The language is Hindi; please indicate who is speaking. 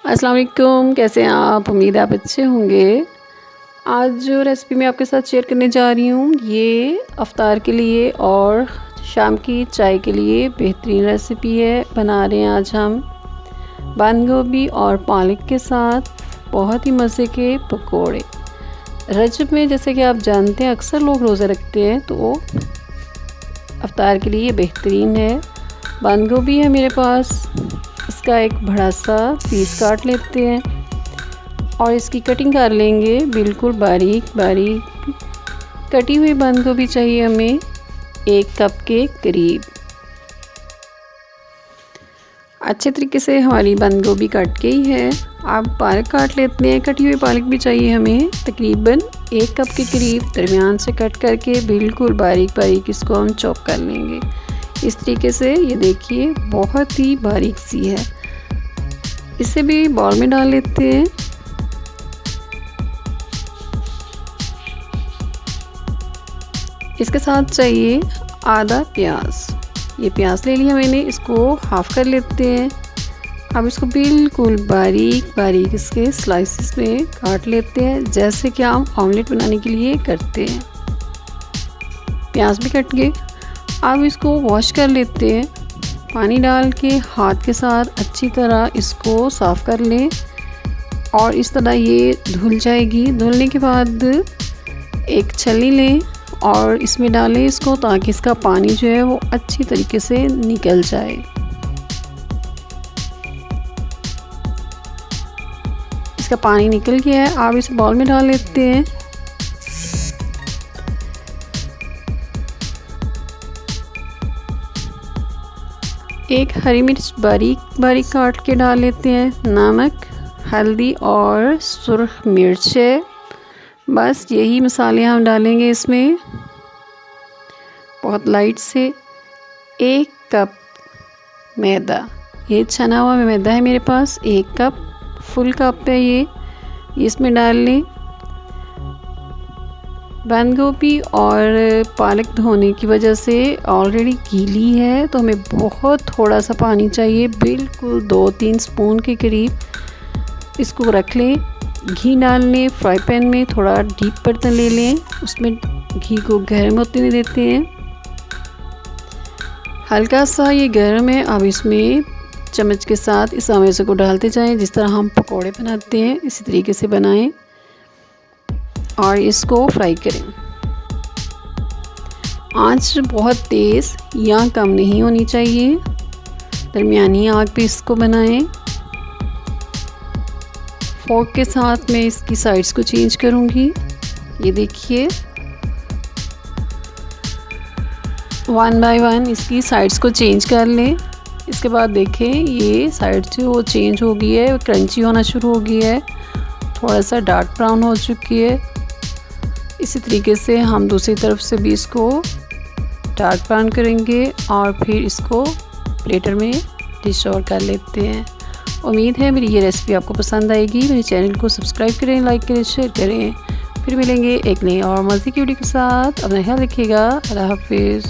Speaker 1: अस्सलाम वालेकुम, कैसे हैं आप? उम्मीद है आप अच्छे होंगे। आज जो रेसिपी मैं आपके साथ शेयर करने जा रही हूँ ये अफ्तार के लिए और शाम की चाय के लिए बेहतरीन रेसिपी है। बना रहे हैं आज हम बंद गोभी और पालक के साथ बहुत ही मज़े के पकोड़े। रजब में जैसे कि आप जानते हैं अक्सर लोग रोज़ा रखते हैं, तो अफ्तार के लिए बेहतरीन है। बंद गोभी है मेरे पास, इसका एक बड़ा सा पीस काट लेते हैं और इसकी कटिंग कर लेंगे बिल्कुल बारीक बारीक। कटी हुई बंद गोभी चाहिए हमें 1 कप के करीब। अच्छे तरीके से हमारी बंद गोभी कट गई है। अब पालक काट लेते हैं। कटी हुई पालक भी चाहिए हमें तकरीबन 1 कप के करीब। दरमियान से कट करके बिल्कुल बारीक बारीक इसको हम चॉप कर लेंगे। इस तरीके से ये देखिए बहुत ही बारीक सी है। इसे भी बाउल में डाल लेते हैं। इसके साथ चाहिए आधा प्याज। ये प्याज ले लिया मैंने, इसको हाफ कर लेते हैं। अब इसको बिल्कुल बारीक बारीक इसके स्लाइसेस में काट लेते हैं, जैसे कि हम ऑमलेट बनाने के लिए करते हैं। प्याज भी कट गए। अब इसको वॉश कर लेते हैं। पानी डाल के हाथ के साथ अच्छी तरह इसको साफ़ कर लें और इस तरह ये धुल जाएगी। धुलने के बाद एक छलनी लें और इसमें डालें इसको, ताकि इसका पानी जो है वो अच्छी तरीके से निकल जाए। इसका पानी निकल गया है। आप इसे बाउल में डाल लेते हैं। एक हरी मिर्च बारीक बारीक काट के डाल लेते हैं। नमक, हल्दी और सुर्ख मिर्च है। बस यही मसाले हम डालेंगे इसमें बहुत लाइट से। 1 कप मैदा, ये छना हुआ मैदा है मेरे पास। 1 कप फुल कप है ये इसमें डाल लें। बंद गोभी और पालक धोने की वजह से ऑलरेडी गीली है, तो हमें बहुत थोड़ा सा पानी चाहिए, बिल्कुल 2-3 स्पून के करीब। इसको रख लें। घी डाल लें फ्राई पैन में। थोड़ा डीप बर्तन ले लें, उसमें घी को गर्म होते हुए देते हैं। हल्का सा ये गर्म है। अब इसमें चम्मच के साथ इस अमेज़े को डालते जाएं। जिस तरह हम पकोड़े बनाते हैं इसी तरीके से बनाएं और इसको फ्राई करें। आंच बहुत तेज़ या कम नहीं होनी चाहिए, दरमियानी आग पे इसको बनाएं। फोर्क के साथ मैं इसकी साइड्स को चेंज करूंगी। ये देखिए 1 बाय 1 इसकी साइड्स को चेंज कर लें। इसके बाद देखें ये साइड जो वो चेंज हो गई है, क्रंची होना शुरू हो गई है, थोड़ा सा डार्क ब्राउन हो चुकी है। इसी तरीके से हम दूसरी तरफ से भी इसको डार्क ब्राउन करेंगे और फिर इसको प्लेटर में डिश आउट कर लेते हैं। उम्मीद है मेरी ये रेसिपी आपको पसंद आएगी। मेरे चैनल को सब्सक्राइब करें, लाइक करें, शेयर करें। फिर मिलेंगे एक नई और मज़े की वीडियो के साथ। अपना ख्याल रखिएगा। अल्लाह हाफिज़।